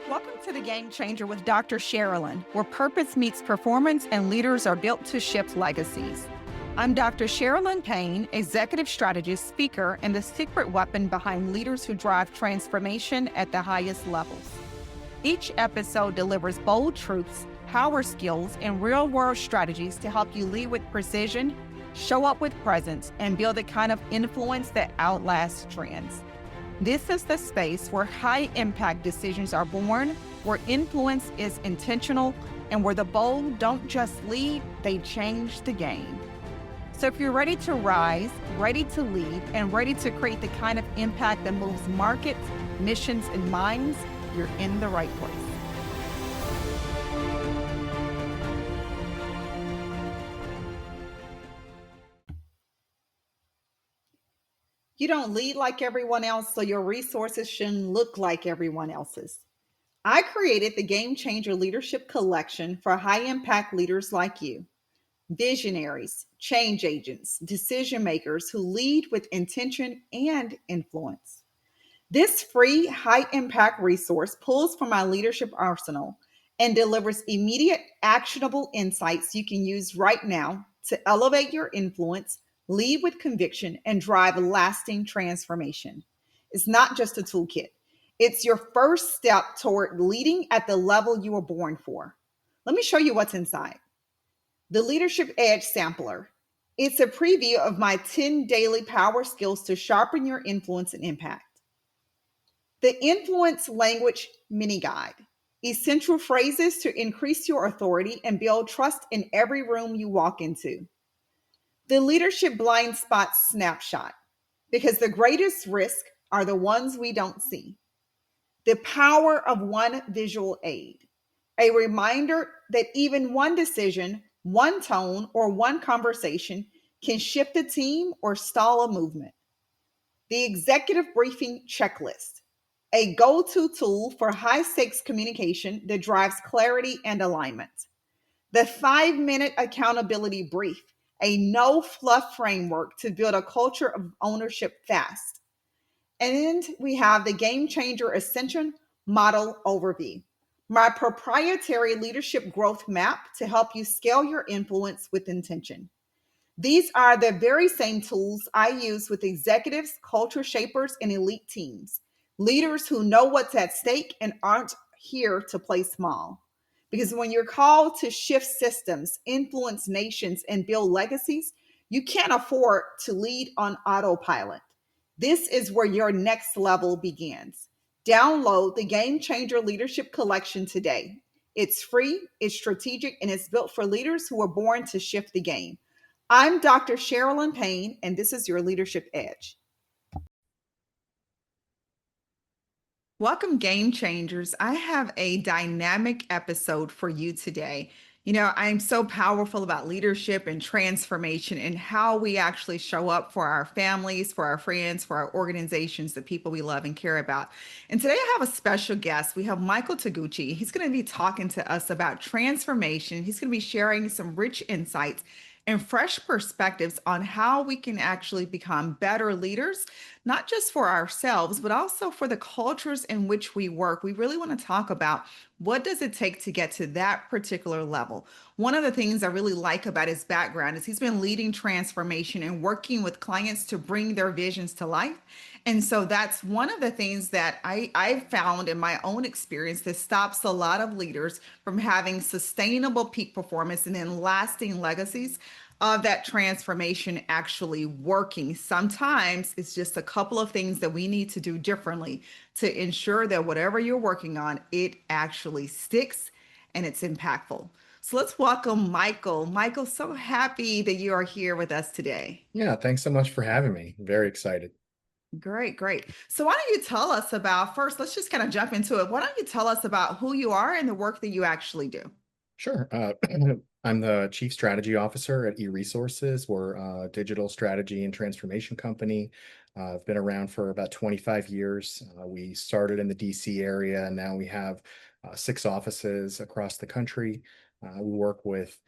Welcome to the Game Changer with Dr. Sharalyn, where purpose meets performance and leaders are built to shift legacies. I'm Dr. Sharalyn Payne, executive strategist, speaker, and the secret weapon behind leaders who drive transformation at the highest levels. Each episode delivers bold truths, power skills, and real-world strategies to help you lead with precision, show up with presence, and build the kind of influence that outlasts trends. This is the space where high-impact decisions are born, where influence is intentional, and where the bold don't just lead, they change the game. So if you're ready to rise, ready to lead, and ready to create the kind of impact that moves markets, missions, and minds, you're in the right place. You don't lead like everyone else, so your resources shouldn't look like everyone else's. I created the Game Changer Leadership Collection for high impact leaders like you, visionaries, change agents, decision makers who lead with intention and influence. This free high impact resource pulls from my leadership arsenal and delivers immediate actionable insights you can use right now to elevate your influence, lead with conviction, and drive lasting transformation. It's not just a toolkit, it's your first step toward leading at the level you were born for. Let me show you what's inside. The Leadership Edge Sampler. It's a preview of my 10 daily power skills to sharpen your influence and impact. The Influence Language Mini Guide. Essential phrases to increase your authority and build trust in every room you walk into. The Leadership Blind Spot Snapshot. Because the greatest risk are the ones we don't see. The Power of One Visual Aid. A reminder that even one decision, one tone, or one conversation can shift a team or stall a movement. The Executive Briefing Checklist, a go-to tool for high-stakes communication that drives clarity and alignment. The 5-minute accountability brief, a no-fluff framework to build a culture of ownership fast. And we have the Game Changer Ascension Model Overview, my proprietary leadership growth map to help you scale your influence with intention. These are the very same tools I use with executives, culture shapers, and elite teams, leaders who know what's at stake and aren't here to play small. Because when you're called to shift systems, influence nations, and build legacies, you can't afford to lead on autopilot. This is where your next level begins. Download the Game Changer Leadership Collection today. It's free, it's strategic, and it's built for leaders who are born to shift the game. I'm Dr. Sharalyn Payne, and this is your Leadership Edge. Welcome, Game Changers. I have a dynamic episode for you today. I'm so powerful about leadership and transformation and how we actually show up for our families, for our friends, for our organizations, the people we love and care about. And today I have a special guest. We have Michael Toguchi. He's going to be talking to us about transformation. He's going to be sharing some rich insights and fresh perspectives on how we can actually become better leaders, not just for ourselves, but also for the cultures in which we work. We really want to talk about what does it take to get to that particular level. One of the things I really like about his background is he's been leading transformation and working with clients to bring their visions to life. And so that's one of the things that I've found in my own experience that stops a lot of leaders from having sustainable peak performance and then lasting legacies of that transformation actually working. Sometimes it's just a couple of things that we need to do differently to ensure that whatever you're working on, it actually sticks and it's impactful. So let's welcome Michael. Michael, so happy that you are here with us today. Yeah, thanks so much for having me. Very excited. Great, great. So why don't you tell us about, first, let's just kind of jump into it. Why don't you tell us about who you are and the work that you actually do? Sure. I'm the Chief Strategy Officer at eResources. We're a digital strategy and transformation company. I've been around for about 25 years. We started in the DC area, and now we have 6 offices across the country. We work with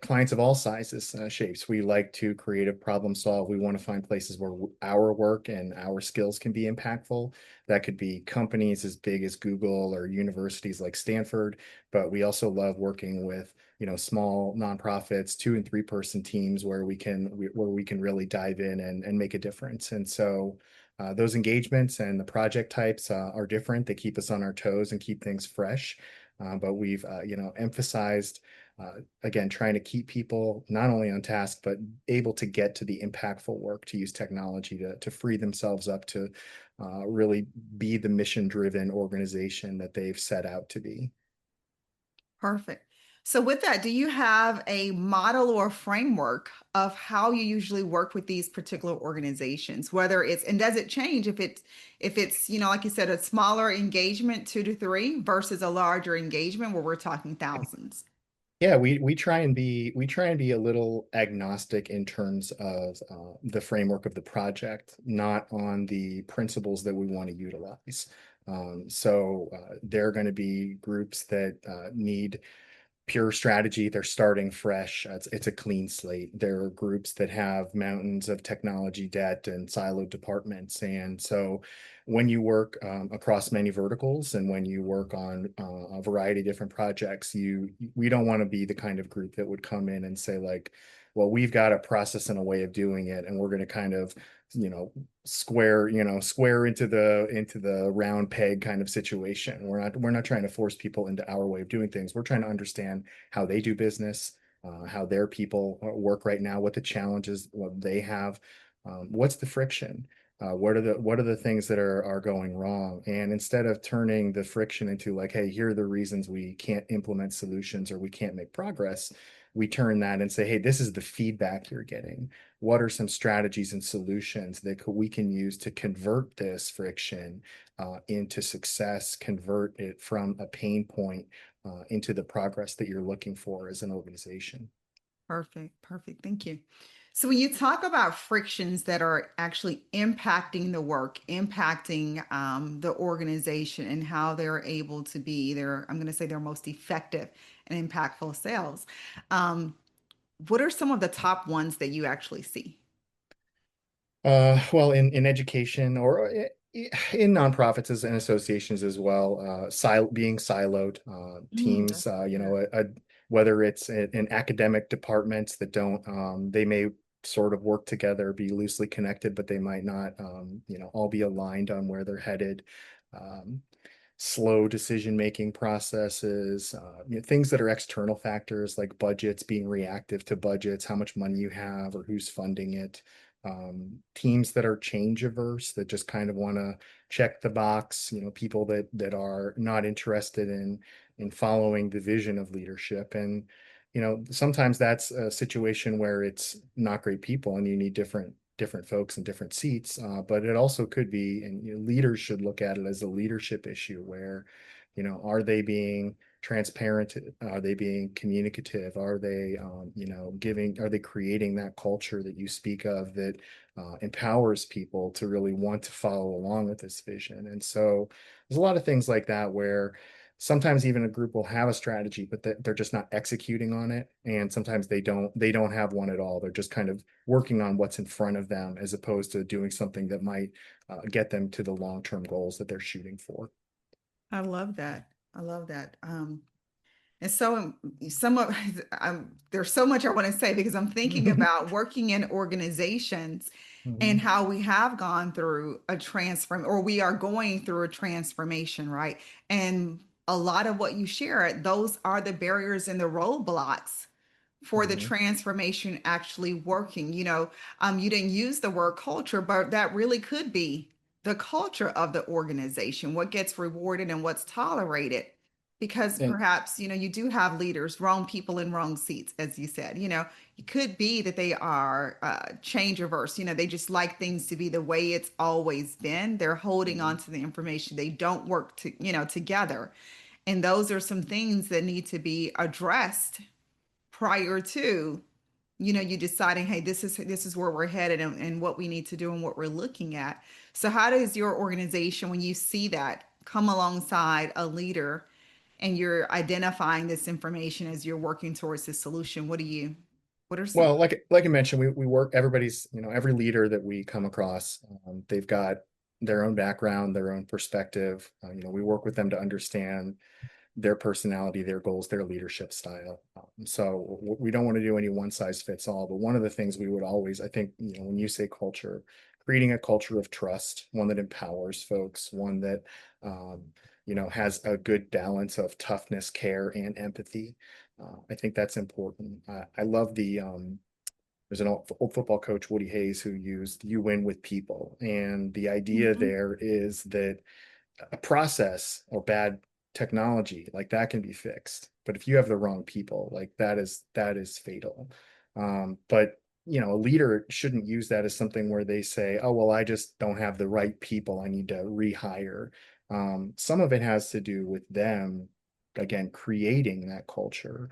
clients of all sizes, shapes. We like to creative problem solve. We want to find places where our work and our skills can be impactful. That could be companies as big as Google or universities like Stanford, but we also love working with small nonprofits, 2 and 3 person teams where we can really dive in and make a difference. And so those engagements and the project types are different. They keep us on our toes and keep things fresh. But we've emphasized again, trying to keep people not only on task, but able to get to the impactful work, to use technology to free themselves up to really be the mission driven organization that they've set out to be. Perfect. So with that, do you have a model or framework of how you usually work with these particular organizations? Whether it's, and does it change if it's, like you said, a smaller engagement, 2 to 3 versus a larger engagement where we're talking thousands? Yeah, we try and be a little agnostic in terms of the framework of the project, not on the principles that we want to utilize. So there are going to be groups that need pure strategy. They're starting fresh. It's a clean slate. There are groups that have mountains of technology debt and siloed departments. And so when you work across many verticals and when you work on a variety of different projects, we don't want to be the kind of group that would come in and say like, well, we've got a process and a way of doing it, and we're going to kind of you know square into the round peg kind of situation. We're not trying to force people into our way of doing things. We're trying to understand how they do business, how their people work right now, what the challenges what they have, what's the friction, what are the things that are going wrong. And instead of turning the friction into like, hey, here are the reasons we can't implement solutions or we can't make progress, we turn that and say, hey, this is the feedback you're getting. What are some strategies and solutions that we can use to convert this friction into success, convert it from a pain point into the progress that you're looking for as an organization? Perfect. Perfect. Thank you. So when you talk about frictions that are actually impacting the work, impacting the organization and how they're able to be their, I'm going to say their most effective and impactful sales. Um, what are some of the top ones that you actually see? Well, in education or in nonprofits and associations as well, being siloed teams, That's yeah. whether it's in academic departments that don't, they may sort of work together, be loosely connected, but they might not, all be aligned on where they're headed. Um, Slow decision making processes, things that are external factors like budgets, being reactive to budgets, how much money you have or who's funding it. Teams that are change averse, that just kind of want to check the box, people that are not interested in following the vision of leadership. And sometimes that's a situation where it's not great people and you need different folks in different seats. But it also could be, and leaders should look at it as a leadership issue where, are they being transparent? Are they being communicative? Are they, are they creating that culture that you speak of that empowers people to really want to follow along with this vision? And so there's a lot of things like that where sometimes even a group will have a strategy, but they're just not executing on it. And sometimes they don't have one at all. They're just kind of working on what's in front of them as opposed to doing something that might get them to the long-term goals that they're shooting for. I love that. I love that. And so some of there's so much I want to say because I'm thinking about working in organizations and Mhm. how we have gone through a transform or we are going through a transformation, right? And a lot of what you share, those are the barriers and the roadblocks for the Mhm. transformation actually working. You didn't use the word culture, but that really could be the culture of the organization, what gets rewarded and what's tolerated. Because And perhaps, you do have leaders, wrong people in wrong seats, as you said. It could be that they are change averse. They just like things to be the way it's always been. They're holding on mhm. to the information. They don't work together. And those are some things that need to be addressed prior to you deciding, hey, this is where we're headed and what we need to do and what we're looking at. So how does your organization, when you see that, come alongside a leader and you're identifying this information as you're working towards this solution, what are some? Well, like I mentioned, we work, everybody's, every leader that we come across, they've got their own background, their own perspective. We work with them to understand their personality, their goals, their leadership style. So we don't want to do any one size fits all. But one of the things we would always, I think, when you say culture, creating a culture of trust, one that empowers folks, one that, um, has a good balance of toughness, care, and empathy. I think that's important. I love there's an old football coach, Woody Hayes, who used "you win with people," and the idea Mhm. there is that a process or bad technology like that can be fixed, but if you have the wrong people, like that is fatal. But a leader shouldn't use that as something where they say, oh well, I just don't have the right people, I need to rehire. Some of it has to do with them, again, creating that culture.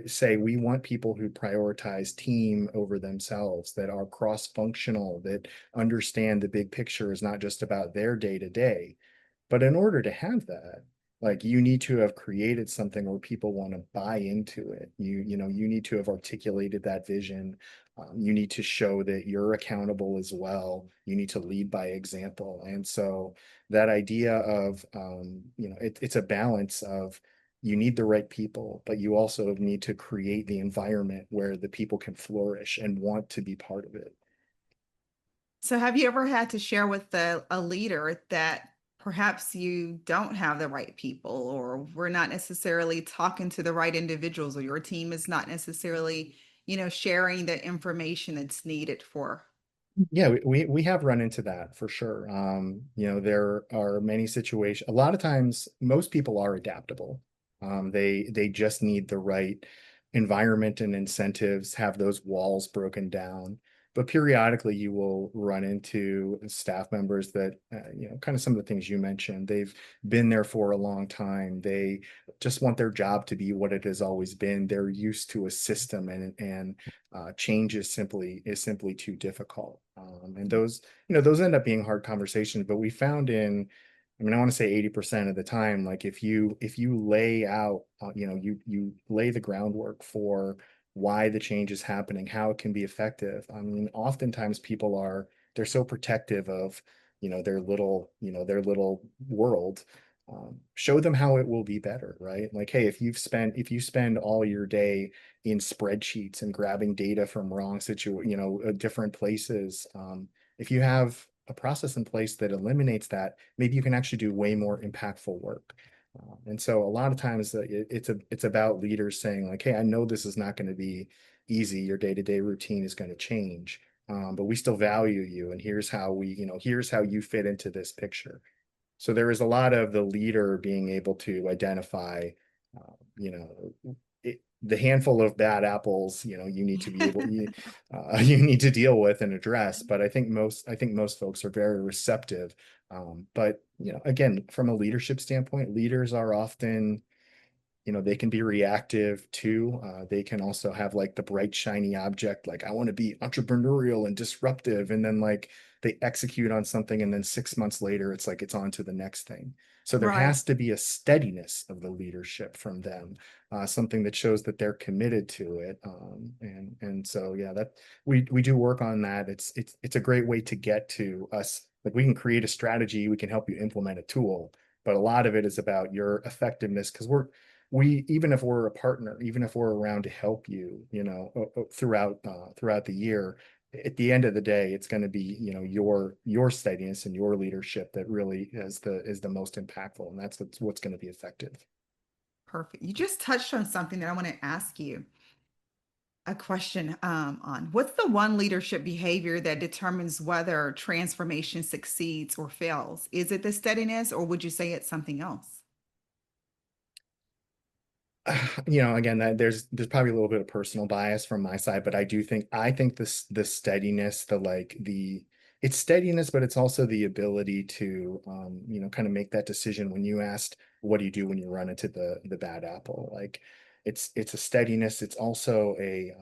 Say we want people who prioritize team over themselves, that are cross-functional, that understand the big picture is not just about their day to day. But in order to have that, like, you need to have created something where people want to buy into it. You need to have articulated that vision. You need to show that you're accountable as well. You need to lead by example. And so that idea of, it's a balance of, you need the right people, but you also need to create the environment where the people can flourish and want to be part of it. So, have you ever had to share with a leader that perhaps you don't have the right people, or we're not necessarily talking to the right individuals, or your team is not necessarily, sharing the information that's needed for? Yeah, we have run into that for sure. There are many situations. A lot of times, most people are adaptable. They just need the right environment and incentives, have those walls broken down. But periodically, you will run into staff members that, kind of some of the things you mentioned. They've been there for a long time. They just want their job to be what it has always been. They're used to a system, and change is simply too difficult. And those end up being hard conversations. But we found I mean, I want to say 80% of the time, like, if you lay out, you lay the groundwork for why the change is happening, how it can be effective. I mean, oftentimes they're so protective of, their little world. Show them how it will be better, right? Like, hey, if you spend all your day in spreadsheets and grabbing data from different places, if you have a process in place that eliminates that, maybe you can actually do way more impactful work. And so a lot of times, it's about leaders saying, like, hey, I know this is not going to be easy. Your day-to-day routine is going to change, but we still value you, and here's how you fit into this picture. So there is a lot of the leader being able to identify, the handful of bad apples, you need to be able, you need to deal with and address. But I think most folks are very receptive. But again, from a leadership standpoint, leaders are often, they can be reactive too. They can also have, like, the bright shiny object, like, I want to be entrepreneurial and disruptive, and then, like, they execute on something, and then 6 months later it's like it's on to the next thing. So there Right. has to be a steadiness of the leadership from them, something that shows that they're committed to it. And so, yeah, that we do work on that. It's a great way to get to us. Like, we can create a strategy, we can help you implement a tool, but a lot of it is about your effectiveness, because even if we're a partner, even if we're around to help you, throughout the year, at the end of the day, it's going to be, your steadiness and your leadership that really is the most impactful, and that's what's going to be effective. Perfect. You just touched on something that I want to ask you a question on. What's the one leadership behavior that determines whether transformation succeeds or fails? Is it the steadiness, or would you say it's something else? Again, that there's probably a little bit of personal bias from my side, but I think the steadiness, it's steadiness, but it's also the ability to, kind of make that decision. When you asked, what do you do when you run into the bad apple? Like, it's a steadiness. It's also a,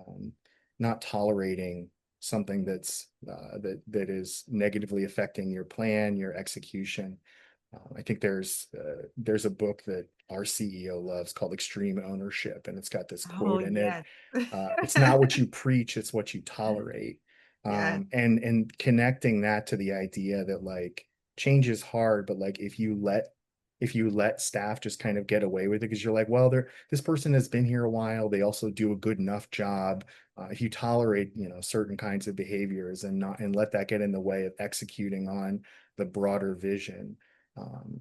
not tolerating something that is negatively affecting your plan, your execution. I think there's a book that our CEO loves called Extreme Ownership, and it's got this Oh, quote in it. yes. It's not what you preach, it's what you tolerate. Yes, And connecting that to the idea that like change is hard, but like if you let staff just kind of get away with it because you're like, well, this person has been here a while, they also do a good enough job. If you tolerate, certain kinds of behaviors and let that get in the way of executing on the broader vision,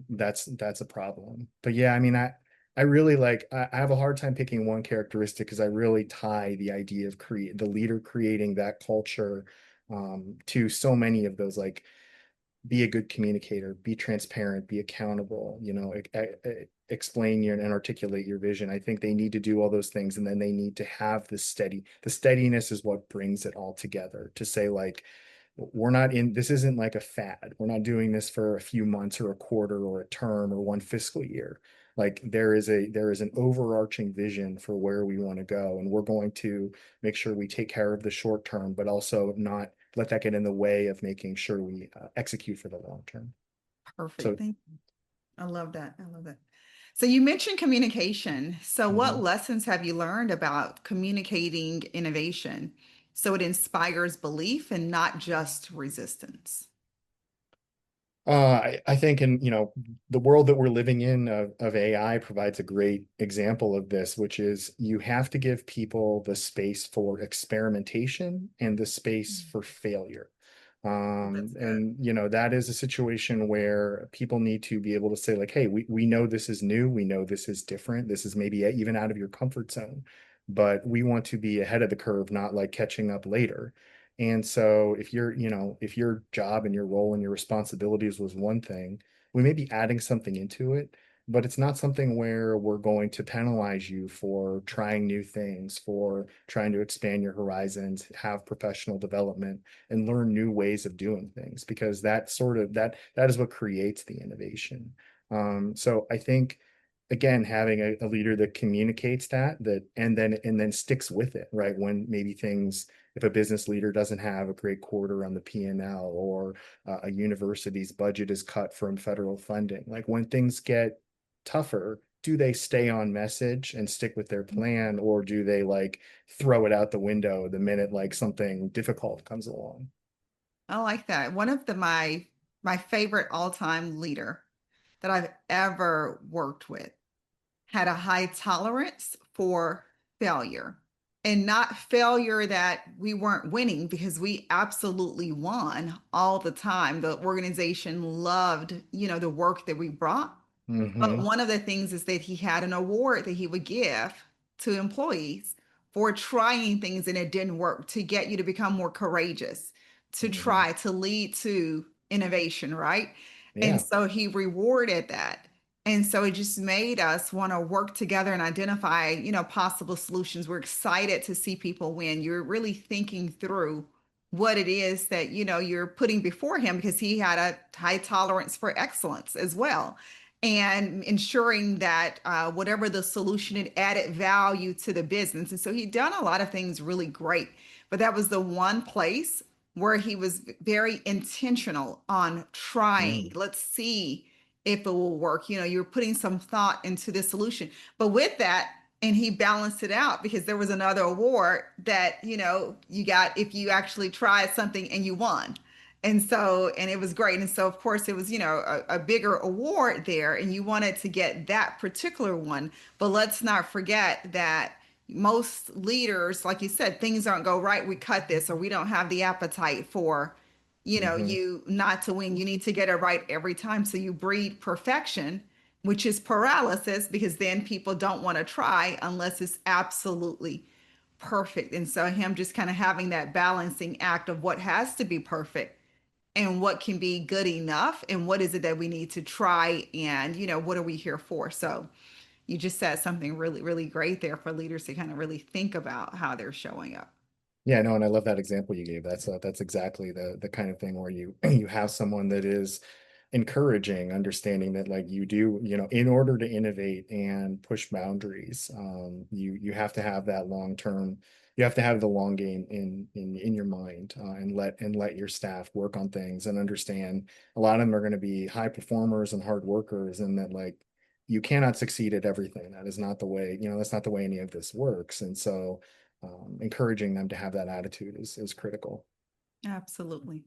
that's a problem. But yeah, I mean, I really like I have a hard time picking one characteristic because I really tie the idea of create the leader creating that culture to so many of those, like be a good communicator, be transparent, be accountable, explain your and articulate your vision. I think they need to do all those things, and then they need to have the steadiness is what brings it all together to say like, we're not in this isn't like a fad. We're not doing this for a few months or a quarter or a term or one fiscal year. Like there is an overarching vision for where we want to go, and we're going to make sure we take care of the short term, but also not let that get in the way of making sure we execute for the long term. perfect. So, Thank you. I love that. I love that. So you mentioned communication. So what mhm. lessons have you learned about communicating innovation so it inspires belief and not just resistance? I think in the world that we're living in of AI provides a great example of this, which is you have to give people the space for experimentation and the space Mm. for failure. Oh, that's good. And that is a situation where people need to be able to say like, hey, we know this is new, we know this is different, this is maybe even out of your comfort zone, but we want to be ahead of the curve, not like catching up later. And so if your job and your role and your responsibilities was one thing, we may be adding something into it, but it's not something where we're going to penalize you for trying new things, for trying to expand your horizons, have professional development, and learn new ways of doing things, because that is what creates the innovation. So I think again, having a leader that communicates that and then sticks with it, right? When maybe things, if a business leader doesn't have a great quarter on the P&L, or a university's budget is cut from federal funding, like when things get tougher, do they stay on message and stick with their plan, or do they like throw it out the window the minute like something difficult comes along? I like that. One of my favorite all-time leader that I've ever worked with had a high tolerance for failure, and not failure that we weren't winning, because we absolutely won all the time. The organization loved, the work that we brought. But Hmm. one of the things is that he had an award that he would give to employees for trying things and it didn't work, to get you to become more courageous, to Hmm. try to lead to innovation, right? And Yeah. so he rewarded that. And so it just made us want to work together and identify, possible solutions. We're excited to see people win. You're really thinking through what it is that, you're putting before him, because he had a high tolerance for excellence as well, and ensuring that whatever the solution, it added value to the business. And so he'd done a lot of things really great, but that was the one place where he was very intentional on trying. Mm. Let's see if it will work. You're putting some thought into the solution. But with that, and he balanced it out, because there was another award that, you got if you actually tried something and you won. And so, and it was great. And so, of course, it was, a bigger award there, and you wanted to get that particular one. But let's not forget that most leaders, like you said, things don't go right, we cut this, or we don't have the appetite for, Hmm. you not to win. You need to get it right every time. So you breed perfection, which is paralysis, because then people don't want to try unless it's absolutely perfect. And so him just kind of having that balancing act of what has to be perfect and what can be good enough, and what is it that we need to try, and what are we here for. So you just said something really, really great there for leaders to kind of really think about how they're showing up. Yeah, no, and I love that example you gave. That's exactly the kind of thing where you you have someone that is encouraging, understanding that like you do, in order to innovate and push boundaries, you have to have that long term you have to have the long game in your mind, and let your staff work on things and understand a lot of them are going to be high performers and hard workers, and that like you cannot succeed at everything. That is not the way, that's not the way any of this works. And so encouraging them to have that attitude is critical. Absolutely.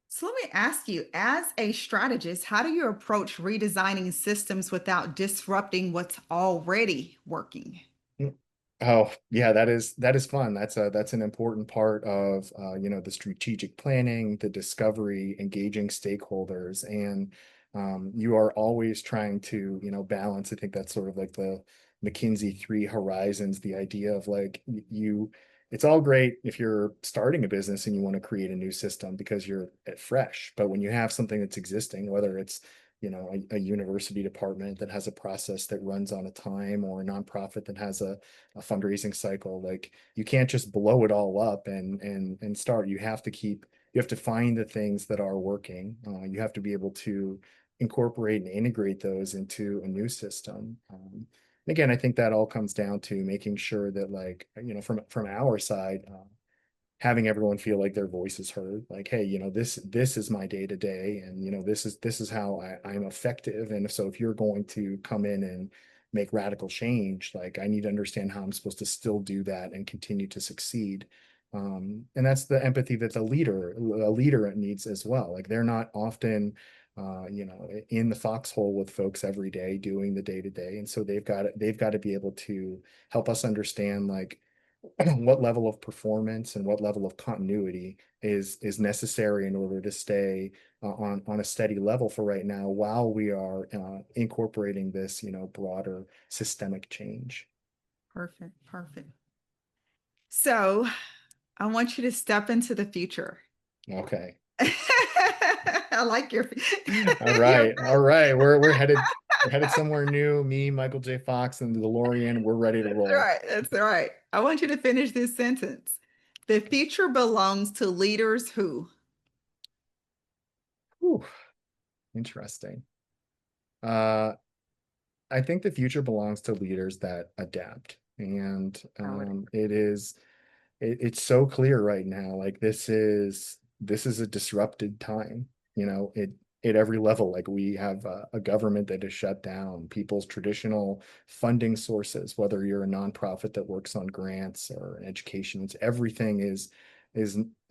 So let me ask you, as a strategist, how do you approach redesigning systems without disrupting what's already working? Mm. Oh, yeah, that is fun. That's an important part of the strategic planning, the discovery, engaging stakeholders, and you are always trying to, balance. I think that's sort of like the McKinsey three horizons, the idea of like it's all great if you're starting a business and you want to create a new system because you're at fresh, but when you have something that's existing, whether it's a university department that has a process that runs on a time, or a nonprofit that has a fundraising cycle, like you can't just blow it all up and start. You have to find the things that are working. You have to be able to incorporate and integrate those into a new system. Again, I think that all comes down to making sure that, like, from our side, having everyone feel like their voice is heard, like, hey, this is my day to day, and this is how I'm effective. And so if you're going to come in and make radical change, like, I need to understand how I'm supposed to still do that and continue to succeed. And that's the empathy that a leader needs as well. Like, they're not often in the foxhole with folks every day doing the day to day, and so they've got to be able to help us understand, like, what level of performance and what level of continuity is necessary in order to stay on a steady level for right now, while we are incorporating this broader systemic change. Perfect, perfect. So I want you to step into the future. Okay. I like your All your right. All right. We're headed somewhere new. Me, Michael J. Fox, and the DeLorean. We're ready to That's roll. right. That's right. I want you to finish this sentence. The future belongs to leaders who. Whew, interesting. Uh, I think the future belongs to leaders that adapt, and I would it's so clear right now. Like, this is a disrupted time. At every level. Like, we have a government that is shut down. People's traditional funding sources, whether you're a nonprofit that works on grants or education, everything is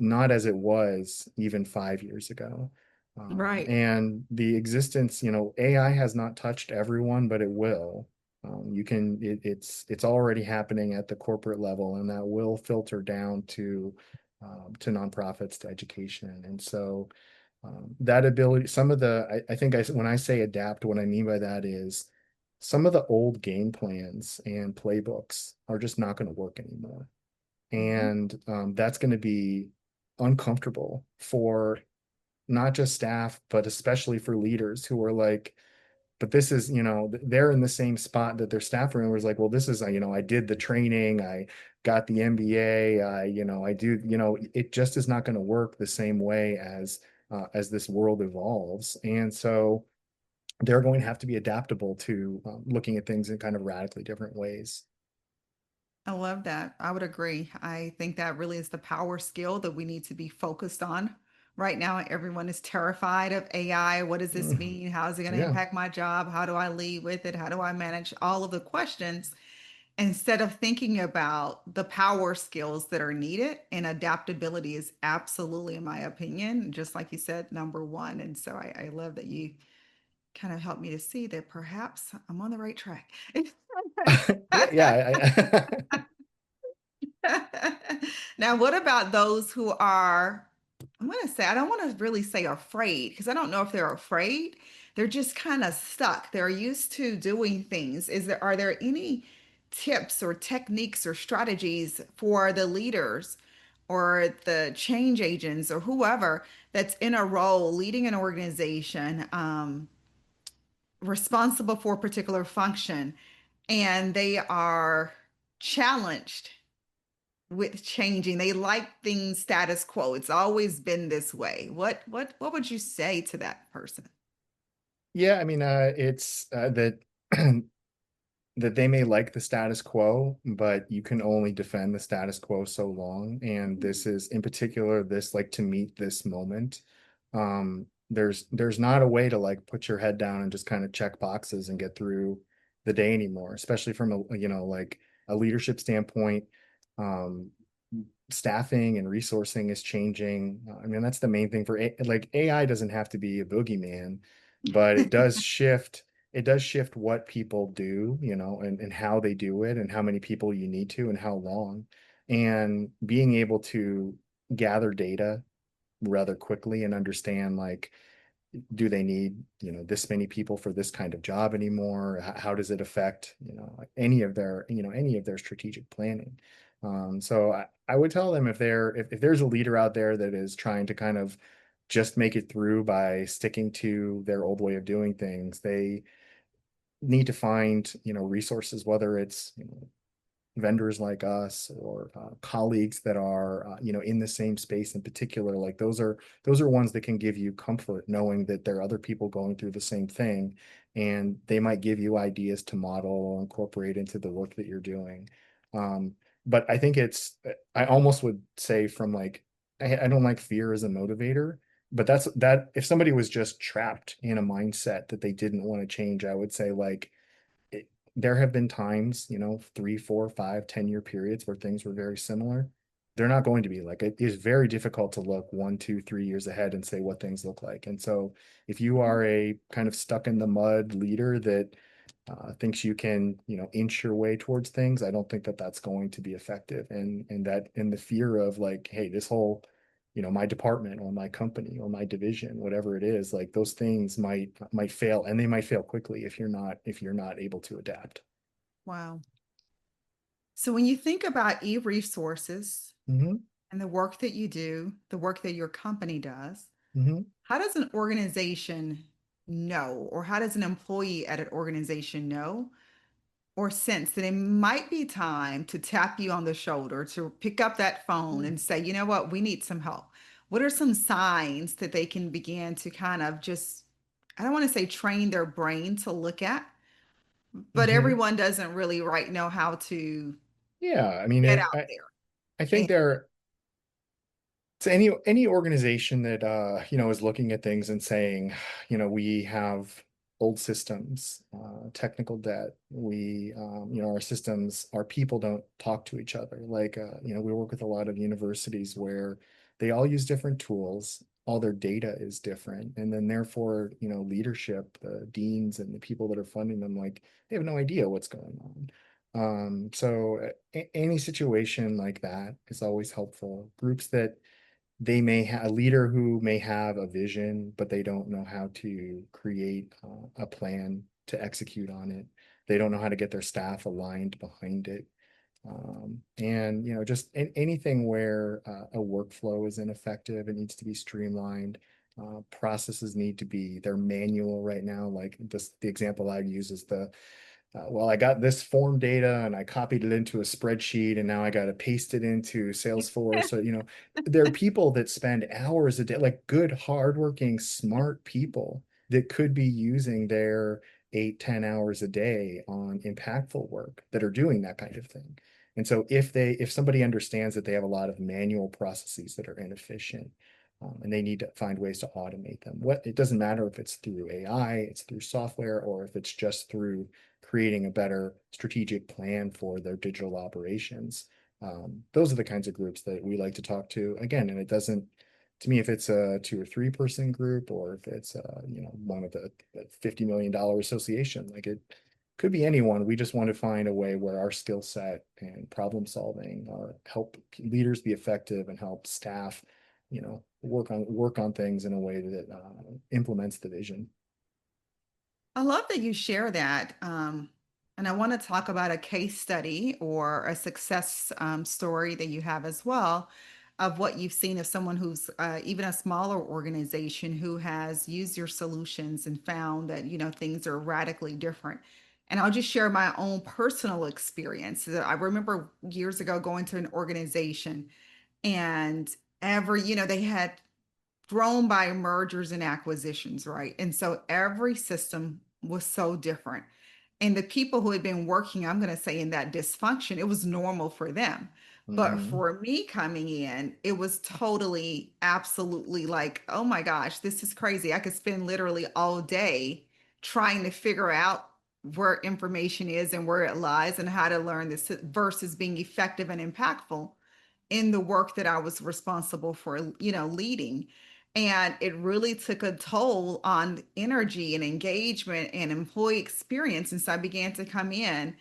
not as it was even 5 years ago. right. And the existence, AI has not touched everyone, but it will. It's already happening at the corporate level, and that will filter down to nonprofits, to education. And so that ability, some of the, I think when I say adapt, what I mean by that is some of the old game plans and playbooks are just not going to work anymore. Mhm. And that's going to be uncomfortable for not just staff, but especially for leaders who are like, but this is, they're in the same spot that their staff are in, where it's like, well, this is, I did the training, I got the MBA, I do, it just is not going to work the same way as this world evolves. And so they're going to have to be adaptable to looking at things in kind of radically different ways. I love that. I would agree. I think that really is the power skill that we need to be focused on. Right now, everyone is terrified of AI. What does this Mhm. mean? How is it going to Yeah. impact my job? How do I lead with it? How do I manage all of the questions? Instead of thinking about the power skills that are needed, and adaptability is absolutely, in my opinion, just like you said, number one. And so I love that you kind of helped me to see that perhaps I'm on the right track. Yeah, yeah. Now, what about those who are, I'm going to say, I don't want to really say afraid, because I don't know if they're afraid. They're just kind of stuck. They're used to doing things. Are there any tips or techniques or strategies for the leaders or the change agents or whoever that's in a role leading an organization, responsible for a particular function, and they are challenged with changing. They like things status quo. It's always been this way. What would you say to that person? Yeah, I mean, it's that that they may like the status quo, but you can only defend the status quo so long. And this is in particular, this like to meet this moment. There's not a way to like put your head down and just kind of check boxes and get through the day anymore, especially from a like a leadership standpoint. Um, Staffing and resourcing is changing. I mean, that's the main thing for like AI doesn't have to be a boogeyman, but it does shift what people do, and how they do it and how many people you need to and how long. And being able to gather data rather quickly and understand like do they need this many people for this kind of job anymore? How does it affect like any of their strategic planning? So I would tell them if there's a leader out there that is trying to kind of just make it through by sticking to their old way of doing things, they need to find resources, whether it's vendors like us or colleagues that are in the same space in particular. Like those are ones that can give you comfort knowing that there are other people going through the same thing, and they might give you ideas to model or incorporate into the work that you're doing. um, but I think I almost would say from like I don't like fear as a motivator, but that if somebody was just trapped in a mindset that they didn't want to change, I would say like it, there have been times, 3, 4, 5, 10 year periods where things were very similar. They're not going to be like it is very difficult to look 1, 2, 3 years ahead and say what things look like. And so if you are a kind of stuck in the mud leader that thinks you can, inch your way towards things, I don't think that that's going to be effective. And that in the fear of like, hey, this whole my department or my company or my division, whatever it is, like those things might fail, and they might fail quickly if you're not able to adapt. Wow. So when you think about e-resources Hmm. and the work that you do, the work that your company does, Hmm. how does an organization know, or how does an employee at an organization know or sense that it might be time to tap you on the shoulder, to pick up that phone and say, you know what, we need some help? What are some signs that they can begin to kind of just, I don't want to say train their brain to look at, but Hmm. everyone doesn't really right know how to Yeah, I mean, get out I there. think to any organization that is looking at things and saying, we have old systems, technical debt, we our systems, our people don't talk to each other. Like we work with a lot of universities where they all use different tools, all their data is different, and then therefore leadership, the deans and the people that are funding them, like they have no idea what's going on. So any situation like that is always helpful. Groups that they may have a leader who may have a vision, but they don't know how to create a plan to execute on it. They don't know how to get their staff aligned behind it. And just anything where a workflow is ineffective, it needs to be streamlined. Processes need to be, they're manual right now. Like the example I use is well, I got this form data and I copied it into a spreadsheet and now I got to paste it into Salesforce. So, there are people that spend hours a day, like good, hardworking, smart people that could be using their 8, 10 hours a day on impactful work that are doing that kind of thing. And so if somebody understands that they have a lot of manual processes that are inefficient, and they need to find ways to automate them. It doesn't matter if it's through AI, it's through software, or if it's just through creating a better strategic plan for their digital operations. Those are the kinds of groups that we like to talk to. Again, and it doesn't, to me, if it's a 2 or 3 person group, or if it's one of the $50 million association, like it could be anyone. We just want to find a way where our skill set and problem solving help leaders be effective and help staff, work on things in a way that implements the vision. I love that you share that. And I want to talk about a case study or a success story that you have as well of what you've seen of someone who's even a smaller organization who has used your solutions and found that, things are radically different. And I'll just share my own personal experience. I remember years ago going to an organization and they had grown by mergers and acquisitions, right? And so every system was so different. And the people who had been working, I'm going to say, in that dysfunction, it was normal for them. But Hmm. for me coming in, it was totally, absolutely like, oh my gosh, this is crazy. I could spend literally all day trying to figure out where information is and where it lies and how to learn this versus being effective and impactful in the work that I was responsible for, leading. And it really took a toll on energy and engagement and employee experience. And so I began to come in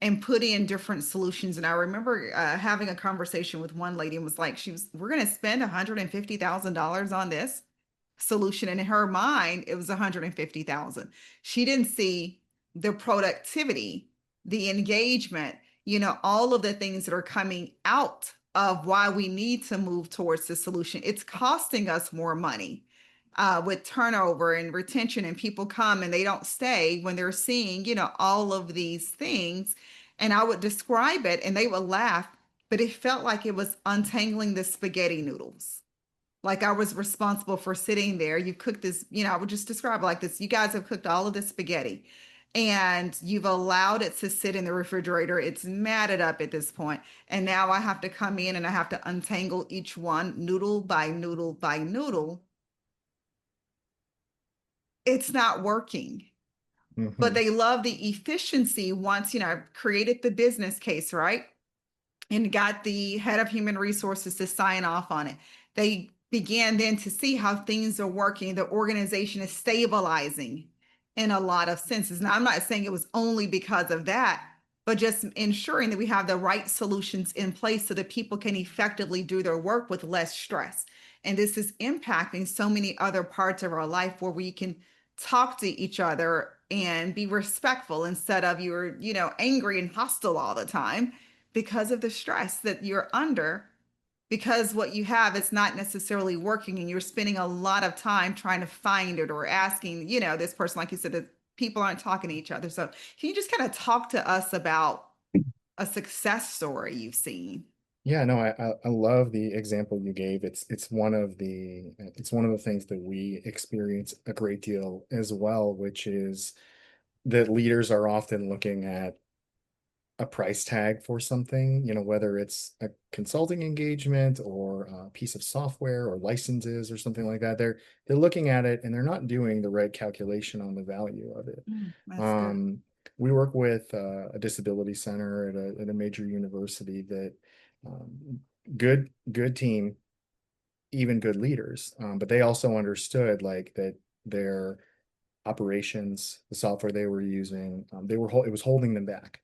and put in different solutions. And I remember having a conversation with one lady and was like, we're going to spend $150,000 on this solution. And in her mind, it was 150,000. She didn't see the productivity, the engagement, all of the things that are coming out of why we need to move towards the solution. It's costing us more money with turnover and retention, and people come and they don't stay when they're seeing, all of these things. And I would describe it and they would laugh, but it felt like it was untangling the spaghetti noodles. Like I was responsible for sitting there. You cooked this, I would just describe it like this. You guys have cooked all of this spaghetti and you've allowed it to sit in the refrigerator. It's matted up at this point. And now I have to come in and I have to untangle each one noodle by noodle by noodle. It's not working. But Hmm. they love the efficiency once, I've created the business case, right? And got the head of human resources to sign off on it. They began then to see how things are working. The organization is stabilizing in a lot of senses. Now, I'm not saying it was only because of that, but just ensuring that we have the right solutions in place so that people can effectively do their work with less stress. And this is impacting so many other parts of our life where we can talk to each other and be respectful instead of you're, angry and hostile all the time because of the stress that you're under, because what you have is not necessarily working and you're spending a lot of time trying to find it or asking, this person, like you said, that people aren't talking to each other. So can you just kind of talk to us about a success story you've seen? Yeah, no, I love the example you gave. It's one of the things that we experience a great deal as well, which is that leaders are often looking at a price tag for something, whether it's a consulting engagement or a piece of software or licenses or something like that. They're looking at it and they're not doing the right calculation on the value of it. That's good. Um, we work with a disability center at a major university that um, good team, even good leaders, but they also understood like that their operations, the software they were using, it was holding them back.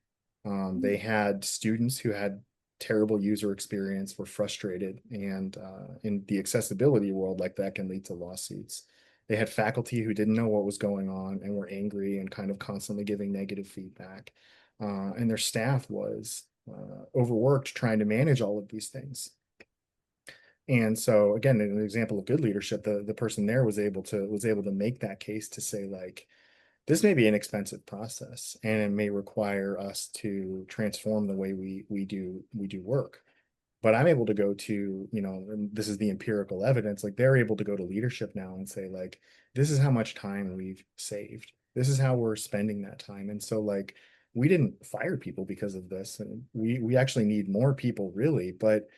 They had students who had terrible user experience, were frustrated, and in the accessibility world, like that can lead to lawsuits. They had faculty who didn't know what was going on and were angry and kind of constantly giving negative feedback. And their staff was overworked trying to manage all of these things. And so again, an example of good leadership, the person there was able to make that case to say like, this may be an expensive process and it may require us to transform the way we do work. But I'm able to go to, and this is the empirical evidence, like they're able to go to leadership now and say, like, this is how much time we've saved. This is how we're spending that time. And so like we didn't fire people because of this. And we actually need more people really, but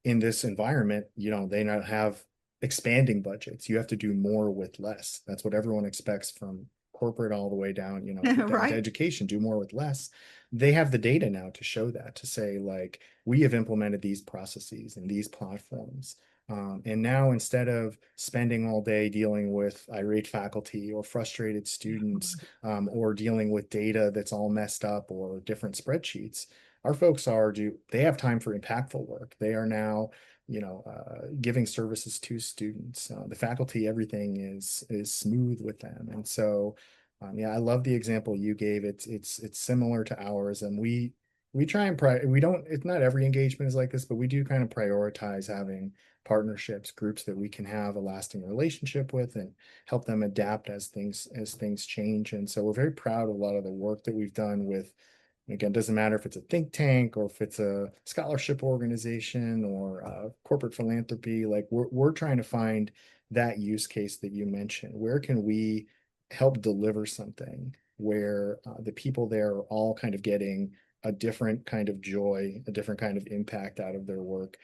in this environment, they not have expanding budgets. You have to do more with less. That's what everyone expects from corporate all the way down, to Right. education, do more with less. They have the data now to show that, to say, like, we have implemented these processes and these platforms. And now instead of spending all day dealing with irate faculty or frustrated students, or dealing with data that's all messed up or different spreadsheets, our folks they have time for impactful work. They are now, giving services to students. The faculty, everything is smooth with them. And so, yeah, I love the example you gave. It's similar to ours, and we try and we don't. It's not every engagement is like this, but we do kind of prioritize having partnerships, groups that we can have a lasting relationship with, and help them adapt as things change. And so we're very proud of a lot of the work that we've done with. Again, doesn't matter if it's a think tank or if it's a scholarship organization or corporate philanthropy. Like we're trying to find that use case that you mentioned. Where can we help deliver something where the people there are all kind of getting a different kind of joy, a different kind of impact out of their work.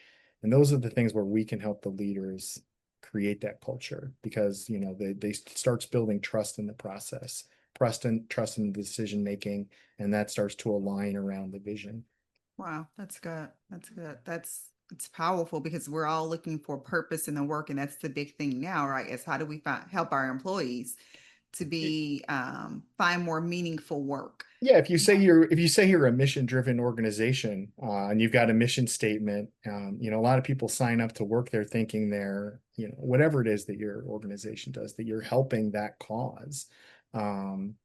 And those are the things where we can help the leaders create that culture, because they starts building trust in the process, trust in the decision making, and that starts to align around the vision. Wow, that's good. That's good. It's powerful because we're all looking for purpose in the work, and that's the big thing now, right? Is how do we help our employees to be find more meaningful work? Yeah, if you say you're a mission driven organization, and you've got a mission statement, a lot of people sign up to work there thinking they're, whatever it is that your organization does, that you're helping that cause. Um,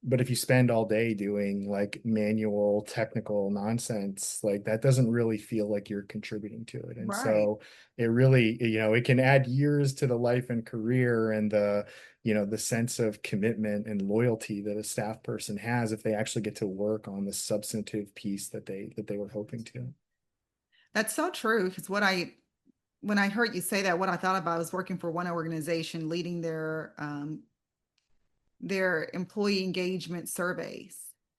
but if you spend all day doing like manual technical nonsense, like that doesn't really feel like you're contributing to it. And Right. so it really, it can add years to the life and career and the sense of commitment and loyalty that a staff person has if they actually get to work on the substantive piece that they were hoping to. That's so true. Because when I heard you say that, what I thought about was working for one organization leading their employee engagement surveys.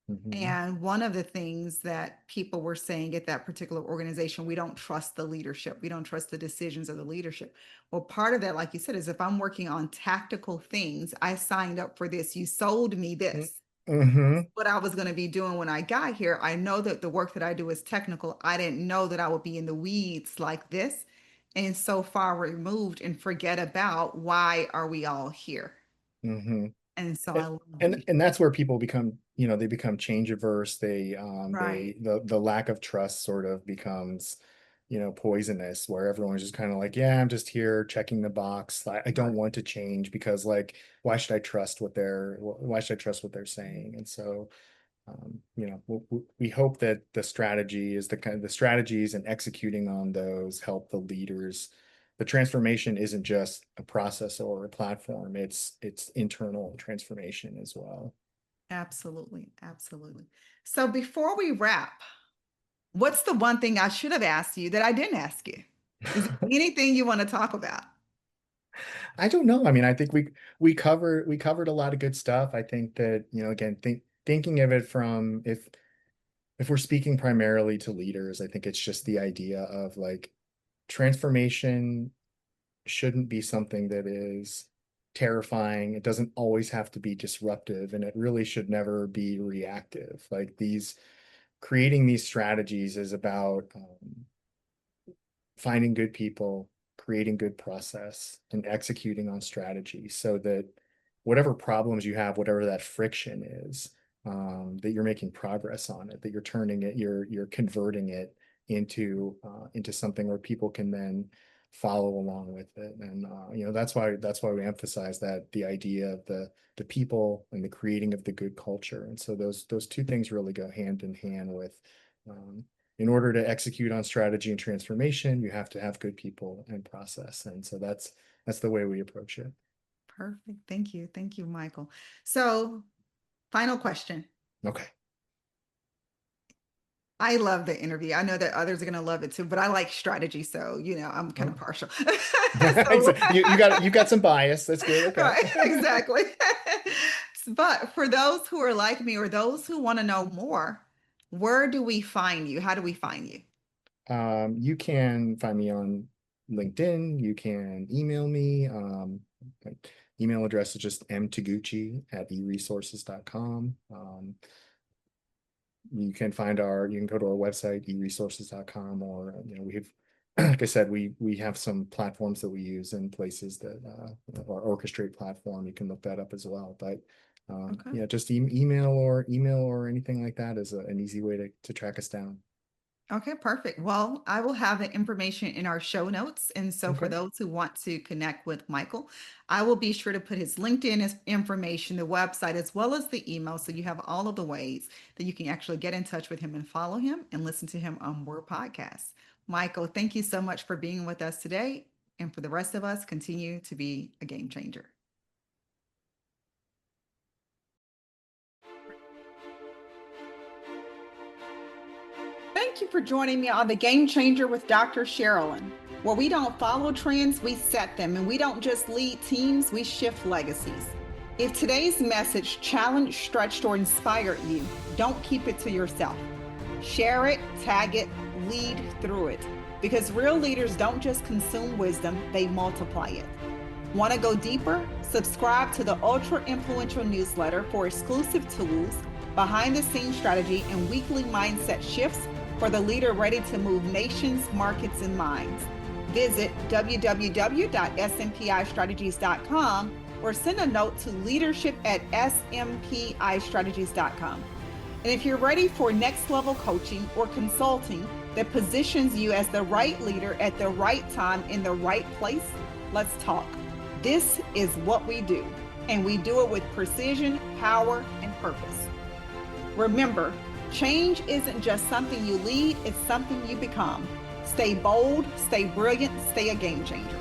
Mhm. And one of the things that people were saying at that particular organization, we don't trust the leadership. We don't trust the decisions of the leadership. Well, part of that, like you said, is if I'm working on tactical things, I signed up for this. You sold me this. Mhm. What I was going to be doing when I got here. I know that the work that I do is technical. I didn't know that I would be in the weeds like this and so far removed and forget about why are we all here. Mhm. And so I love that and you. and that's where people become, they become change averse. Right. The lack of trust sort of becomes, poisonous, where everyone's just kind of like, yeah, I'm just here checking the box. I Right. don't want to change because, like, why should I trust what they're saying? And so, we hope that the strategy is the strategies, and executing on those help the leaders. The transformation isn't just a process or a platform, it's internal transformation as well. Absolutely. Absolutely. So before we wrap, what's the one thing I should have asked you that I didn't ask you? Is there anything you want to talk about? I don't know. I mean, I think we covered a lot of good stuff. I think that, again, thinking of it from, if we're speaking primarily to leaders, I think it's just the idea of like transformation shouldn't be something that is terrifying. It doesn't always have to be disruptive, and it really should never be reactive. Like, creating these strategies is about finding good people, creating good process, and executing on strategy so that whatever problems you have, whatever that friction is, that you're making progress on it, that you're turning it, you're converting it into something where people can then follow along with it. And that's why we emphasize that the idea of the people and the creating of the good culture. And so those two things really go hand in hand with, um, in order to execute on strategy and transformation, you have to have good people and process. And so that's the way we approach it. Perfect. Thank you. Thank you, Michael. So, final question. Okay. I love the interview. I know that others are going to love it too, but I like strategy. So, I'm kind of Oh. partial. So, You got some bias. That's good. Okay. right, exactly. But for those who are like me or those who want to know more, where do we find you? How do we find you? You can find me on LinkedIn. You can email me. My email address is just mtoguchi@eresources.com. You can go to our website, eresources.com, or, we have, like I said, we have some platforms that we use in places that, our Orchestrate platform, you can look that up as well. But, Okay. just email or anything like that is an easy way to track us down. Okay, perfect. Well, I will have the information in our show notes. And so for Okay. those who want to connect with Michael, I will be sure to put his LinkedIn information, the website, as well as the email. So you have all of the ways that you can actually get in touch with him and follow him and listen to him on more podcasts. Michael, thank you so much for being with us today. And for the rest of us, continue to be a game changer. Thank you for joining me on The Game Changer with Dr. Sharalyn, where we don't follow trends, we set them, and we don't just lead teams, we shift legacies. If today's message challenged, stretched, or inspired you, don't keep it to yourself. Share it, tag it, lead through it. Because real leaders don't just consume wisdom, they multiply it. Want to go deeper? Subscribe to the Ultra Influential newsletter for exclusive tools, behind the scenes strategy, and weekly mindset shifts for the leader ready to move nations, markets, and minds. Visit www.smpistrategies.com or send a note to leadership@smpistrategies.com. And if you're ready for next level coaching or consulting that positions you as the right leader at the right time in the right place, let's talk. This is what we do, and we do it with precision, power, and purpose. Remember, change isn't just something you lead, it's something you become. Stay bold, stay brilliant, stay a game changer.